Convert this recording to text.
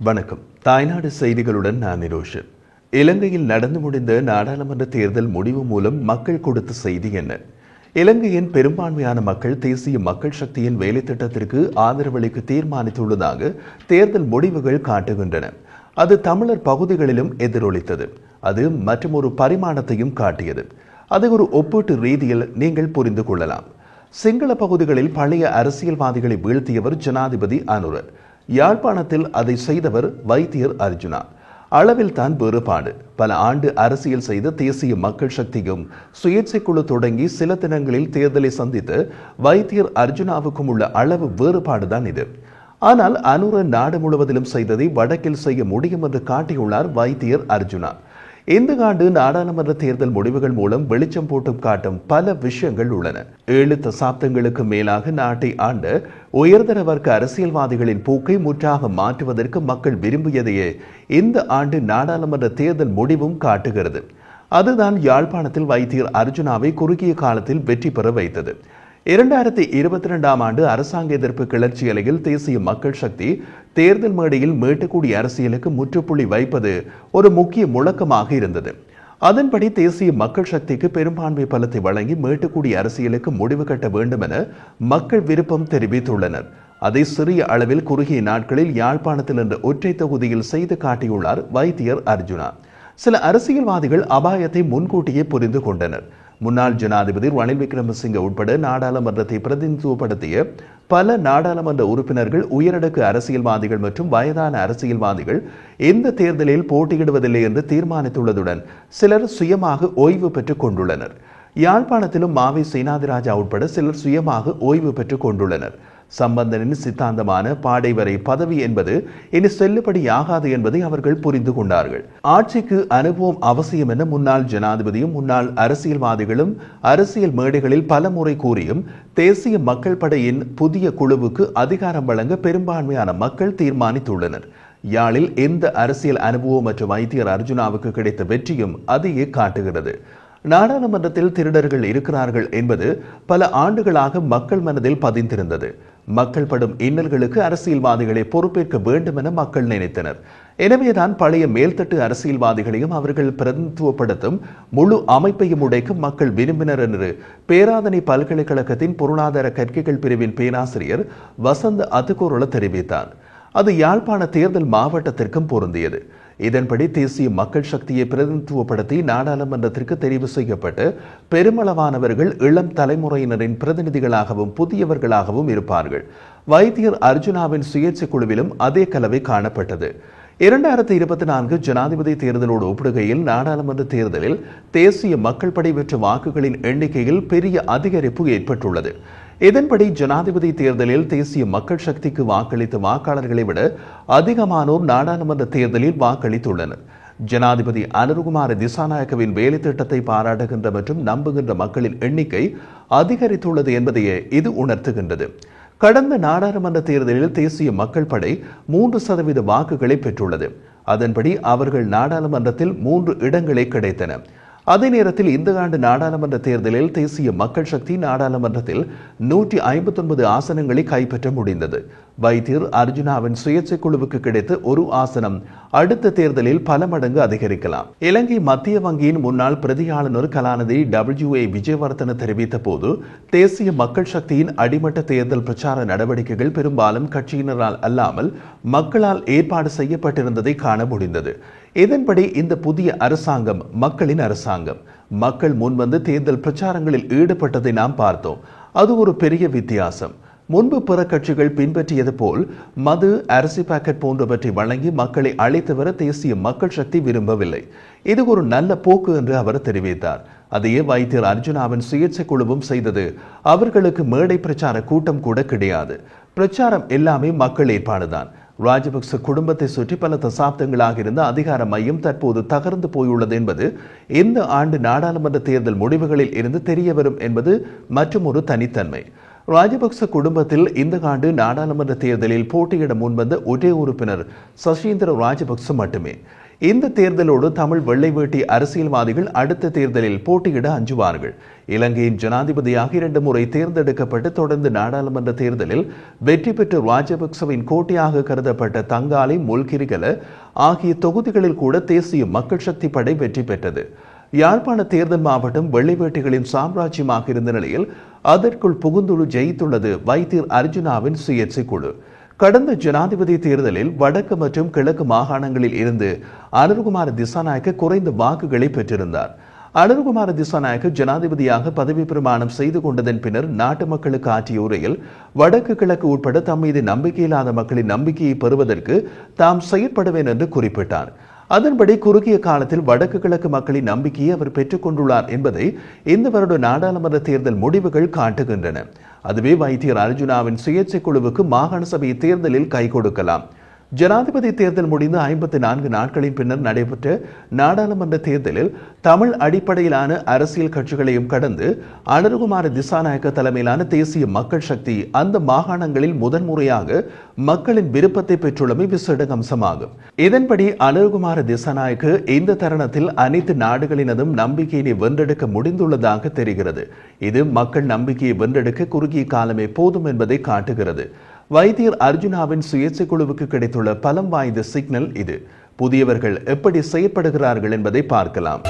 வணக்கம். தாய்நாடு செய்திகளுடன் நான் நிரோஷன். இலங்கையில் நடந்து முடிந்த நாடாளுமன்ற தேர்தல் முடிவு மூலம் மக்கள் கொடுத்த செய்தி என்ன? இலங்கையின் பெரும்பான்மையான மக்கள் தேசிய மக்கள் சக்தியின் வேலை திட்டத்திற்கு ஆதரவளிக்க தீர்மானித்துள்ளதாக தேர்தல் முடிவுகள் காட்டுகின்றன. அது தமிழர் பகுதிகளிலும் எதிரொலித்தது. அது மற்றொரு பரிமாணத்தையும் காட்டியது. அதை ஒரு ஒப்பீட்டு ரீதியில் நீங்கள் புரிந்து கொள்ளலாம். சிங்கள பகுதிகளில் பழைய அரசியல்வாதிகளை வீழ்த்தியவர் ஜனாதிபதி அனுர. யாழ்ப்பாணத்தில் அதை செய்தவர் வைத்தியர் அர்ஜுனா. அளவில் தான் வேறுபாடு. பல ஆண்டு அரசியல் செய்த தேசிய மக்கள் சக்தியும் சுயேட்சை குழு தொடங்கி சில தினங்களில் தேர்தலை சந்தித்து வைத்தியர் அர்ஜுனாவுக்கும் உள்ள அளவு வேறுபாடுதான் இது. ஆனால் அனுர நாடு முழுவதிலும் செய்ததை வடக்கில் செய்ய முடியும் என்று காட்டியுள்ளார் வைத்தியர் அர்ஜுனா. இந்த ஆண்டு நாடாளுமன்ற தேர்தல் முடிவுகள் மூலம் வெளிச்சம் போட்டு காட்டும் பல விஷயங்கள் உள்ளன. 7 தசாப்தங்களுக்கு மேலாக நாட்டை ஆண்ட உயர்தர வர்க்க அரசியல்வாதிகளின் போக்கை முற்றாக மாற்றுவதற்கு மக்கள் விரும்பியதையே இந்த ஆண்டு நாடாளுமன்ற தேர்தல் முடிவும் காட்டுகிறது. அதுதான் யாழ்ப்பாணத்தில் வைத்தியர் அர்ஜுனாவை குறுகிய காலத்தில் வெற்றி பெற வைத்தது. 2022 ஆண்டு அரசாங்க எதிர்ப்பு கிளர்ச்சி அலையில் தேசிய மக்கள் சக்தி தேர்தல் மேடையில் மேட்டுக்குடி அரசியலுக்கு முற்றுப்புள்ளி வைப்பது ஒரு முக்கிய முழக்கமாக இருந்தது. அதன்படி தேசிய மக்கள் சக்திக்கு பெரும்பான்மை பலத்தை வழங்கி மேட்டுக்குடி அரசியலுக்கு முடிவு கட்ட வேண்டும் என மக்கள் விருப்பம் தெரிவித்துள்ளனர். அதை சிறிய அளவில் குறுகிய நாட்களில் யாழ்ப்பாணத்தில் என்ற ஒற்றை தொகுதியில் செய்து காட்டியுள்ளார் வைத்தியர் அர்ஜுனா. சில அரசியல்வாதிகள் அபாயத்தை முன்கூட்டியே புரிந்து கொண்டனர். முன்னாள் ஜனாதிபதி ரணில் விக்ரமசிங்க உட்பட நாடாளுமன்றத்தை பிரதிநிதித்துவப்படுத்திய பல நாடாளுமன்ற உறுப்பினர்கள், உயரடுக்கு அரசியல்வாதிகள் மற்றும் வயதான அரசியல்வாதிகள் இந்த தேர்தலில் போட்டியிடுவதில்லை என்று தீர்மானித்துள்ளதுடன் சிலர் சுயமாக ஓய்வு பெற்றுக் கொண்டுள்ளனர். யாழ்ப்பாணத்திலும் மாவை சேனாதிராஜா உட்பட சிலர் சுயமாக ஓய்வு பெற்றுக் கொண்டுள்ளனர். சம்பந்தனின் சித்தாந்தமான பாடை வரை பதவி என்பது இனி செல்லுபடியாகாது என்பதை அவர்கள் புரிந்து கொண்டார்கள். ஆட்சிக்கு அனுபவம் அவசியம் என முன்னாள் ஜனாதிபதியும் முன்னாள் அரசியல்வாதிகளும் அரசியல் மேடைகளில் பல முறை கூறியும் தேசிய மக்கள் படையின் புதிய குழுவுக்கு அதிகாரம் வழங்க பெரும்பான்மையான மக்கள் தீர்மானித்துள்ளனர். யாழில் எந்த அரசியல் அனுபவம் மற்றும் வைத்தியர் அர்ஜுனாவுக்கு கிடைத்த வெற்றியும் அதையே காட்டுகிறது. நாடாளுமன்றத்தில் திருடர்கள் இருக்கிறார்கள் என்பது பல ஆண்டுகளாக மக்கள் மனதில் பதிந்திருந்தது. மக்கள் படும் இன்னல்களுக்கு அரசியல்வாதிகளை பொறுப்பேற்க வேண்டும் என மக்கள் நினைத்தனர். எனவேதான் பழைய மேல்தட்டு அரசியல்வாதிகளையும் அவர்கள் பிரதிநிதித்துவப்படுத்தும் முழு அமைப்பையும் உடைக்க மக்கள் விரும்பினர் என்று பேராதனை பல்கலைக்கழகத்தின் பொருளாதார கற்கைகள் பிரிவின் பேராசிரியர் வசந்த அதுகோரள தெரிவித்தார். அது யாழ்ப்பாண தேர்தல் மாவட்டத்திற்கும் பொருந்தியது. இதன்படி தேசிய மக்கள் சக்தியை பிரதிநிதித்துவப்படுத்தி நாடாளுமன்றத்திற்கு தெரிவு செய்யப்பட்டு பெருமளவானவர்கள் இளம் தலைமுறையினரின் பிரதிநிதிகளாகவும் புதியவர்களாகவும் இருப்பார்கள். வைத்தியர் அர்ஜுனாவின் சுயேட்சை குழுவிலும் அதே கலவை காணப்பட்டது. 2024 ஜனாதிபதி தேர்தலோடு ஒப்பிடுகையில் நாடாளுமன்ற தேர்தலில் தேசிய மக்கள் படை பெற்ற வாக்குகளின் எண்ணிக்கையில் பெரிய அதிகரிப்பு ஏற்பட்டுள்ளது. இதன்படி ஜனாதிபதி தேர்தலில் தேசிய மக்கள் சக்திக்கு வாக்களித்த வாக்காளர்களை விட அதிகமானோர் நாடாளுமன்ற தேர்தலில் வாக்களித்துள்ளனர். ஜனாதிபதி அனுரகுமார திசாநாயக்கவின் வேலை திட்டத்தை பாராட்டுகின்ற மற்றும் நம்புகின்ற மக்களின் எண்ணிக்கை அதிகரித்துள்ளது என்பதையே இது உணர்த்துகின்றது. கடந்த நாடாளுமன்ற தேர்தலில் தேசிய மக்கள் படை 3% வாக்குகளை பெற்றுள்ளது. அதன்படி அவர்கள் நாடாளுமன்றத்தில் 3 இடங்களே கிடைத்தன. அதே நேரத்தில் இந்த ஆண்டு நாடாளுமன்ற தேர்தலில் தேசிய மக்கள் சக்தி நாடாளுமன்றத்தில் 159 ஆசனங்களை கைப்பற்ற முடிந்தது. வைத்தியர் அர்ஜுனாவின் சுயேட்சை குழுவுக்கு கிடைத்த ஒரு ஆசனம் அடுத்த தேர்தலில் பல மடங்கு அதிகரிக்கலாம். இலங்கை மத்திய வங்கியின் முன்னாள் பிரதி ஆளுநர் கலாநிதி WA விஜயவர்தன தெரிவித்த போது, தேசிய மக்கள் சக்தியின் அடிமட்ட தேர்தல் பிரச்சார நடவடிக்கைகள் பெரும்பாலும் கட்சியினரால் அல்லாமல் மக்களால் ஏற்பாடு செய்யப்பட்டிருந்ததை காண முடிந்தது. இதன்படி இந்த புதிய அரசாங்கம் மக்களின் அரசாங்கம். மக்கள் முன்வந்து தேர்தல் பிரச்சாரங்களில் ஈடுபட்டதை நாம் பார்த்தோம். அது ஒரு பெரிய வித்தியாசம். முன்பு பிற கட்சிகள் பின்பற்றியது போல் மது, அரிசி பாக்கெட் போன்றவற்றை வழங்கி மக்களை அழைத்து வர தேசிய மக்கள் சக்தி விரும்பவில்லை. இது ஒரு நல்ல போக்கு என்று அவர் தெரிவித்தார். அதையே வைத்தியர் அர்ஜுனாவின் சுயேட்சை குழுவும் செய்தது. அவர்களுக்கு மேடை பிரச்சார கூட்டம் கூட கிடையாது. பிரச்சாரம் எல்லாமே மக்கள் ஏற்பாடுதான். ராஜபக்ச குடும்பத்தை சுற்றி பல தசாப்தங்களாக இருந்த அதிகார மையம் தற்போது தகர்ந்து போயுள்ளது என்பது இந்த ஆண்டு நாடாளுமன்ற தேர்தல் முடிவுகளில் இருந்து தெரிய வரும் என்பது மற்றும் ஒரு தனித்தன்மை. ராஜபக்ச குடும்பத்தில் இந்த ஆண்டு நாடாளுமன்ற தேர்தலில் போட்டியிட முன்வந்த ஒரே உறுப்பினர் சசீந்திர ராஜபக்ச மட்டுமே. இந்த தேர்தலோடு தமிழ் வெள்ளை வேட்டி அரசியல்வாதிகள் அடுத்த தேர்தலில் போட்டியிட அஞ்சுவார்கள். இலங்கையின் ஜனாதிபதியாக 2 முறை தேர்ந்தெடுக்கப்பட்டு தொடர்ந்து நாடாளுமன்ற தேர்தலில் வெற்றி பெற்ற ராஜபக்சவின் கோட்டையாக கருதப்பட்ட தங்காலை, முல்கிரிகல ஆகிய தொகுதிகளில் கூட தேசிய மக்கள் சக்தி படை வெற்றி பெற்றது. யாழ்ப்பாண தேர்தல் மாவட்டம் வெள்ளைவேட்டிகளின் சாம்ராஜ்யமாக இருந்த நிலையில் அதற்குள் புகுந்துழு ஜெயித்துள்ளது வைத்தியர் அர்ஜுனாவின் சுயேட்சை குழு. கடந்த ஜனாதிபதி தேர்தலில் வடக்கு மற்றும் கிழக்கு மாகாணங்களில் இருந்து அனுர்குமார திசாநாயக்க குறைந்த வாக்குகளை பெற்றிருந்தார். அனுர்குமார திசாநாயக்க ஜனாதிபதியாக பதவி பிரமாணம் செய்து கொண்டதன் பின்னர் நாட்டு மக்களுக்கு ஆற்றிய உரையில் வடக்கு கிழக்கு உட்பட தம் மீது நம்பிக்கையில்லாத மக்களின் நம்பிக்கையை பெறுவதற்கு தாம் செயற்படுவேன் என்று குறிப்பிட்டார். அதன்படி குறுகிய காலத்தில் வடக்கு கிழக்கு மக்களின் நம்பிக்கையை அவர் பெற்றுக் கொண்டுள்ளார் என்பதை இந்த வருட நாடாளுமன்ற தேர்தல் முடிவுகள் காட்டுகின்றன. அதுவே வைத்தியர் அர்ஜுனாவின் சுயேட்சை குழுவுக்கு மாகாண சபை தேர்தலில் கை கொடுக்கலாம். ஜனாதிபதி தேர்தல் முடிந்து 54 நாட்களின் பின்னர் நடைபெற்ற நாடாளுமன்ற தேர்தலில் தமிழ் அடிப்படையிலான அரசியல் கட்சிகளையும் கடந்து அனுர்குமார திசாநாயக்க தலைமையிலான தேசிய மக்கள் சக்தி அந்த மாகாணங்களில் முதன்முறையாக மக்களின் விருப்பத்தை பெற்றுள்ளமை விசேட அம்சமாகும். இதன்படி அனுர்குமார திசாநாயக்க இந்த தருணத்தில் அனைத்து நாடுகளினதும் நம்பிக்கையினை வென்றெடுக்க முடிந்துள்ளதாக தெரிகிறது. இது மக்கள் நம்பிக்கையை வென்றெடுக்க குறுகிய காலமே போதும் என்பதை காட்டுகிறது. வைத்தியர் அர்ஜுனாவின் சுயேட்சை குழுவுக்கு கிடைத்துள்ள பலம் வாய்ந்த சிக்னல் இது. புதியவர்கள் எப்படி செயற்படுகிறார்கள் என்பதை பார்க்கலாம்.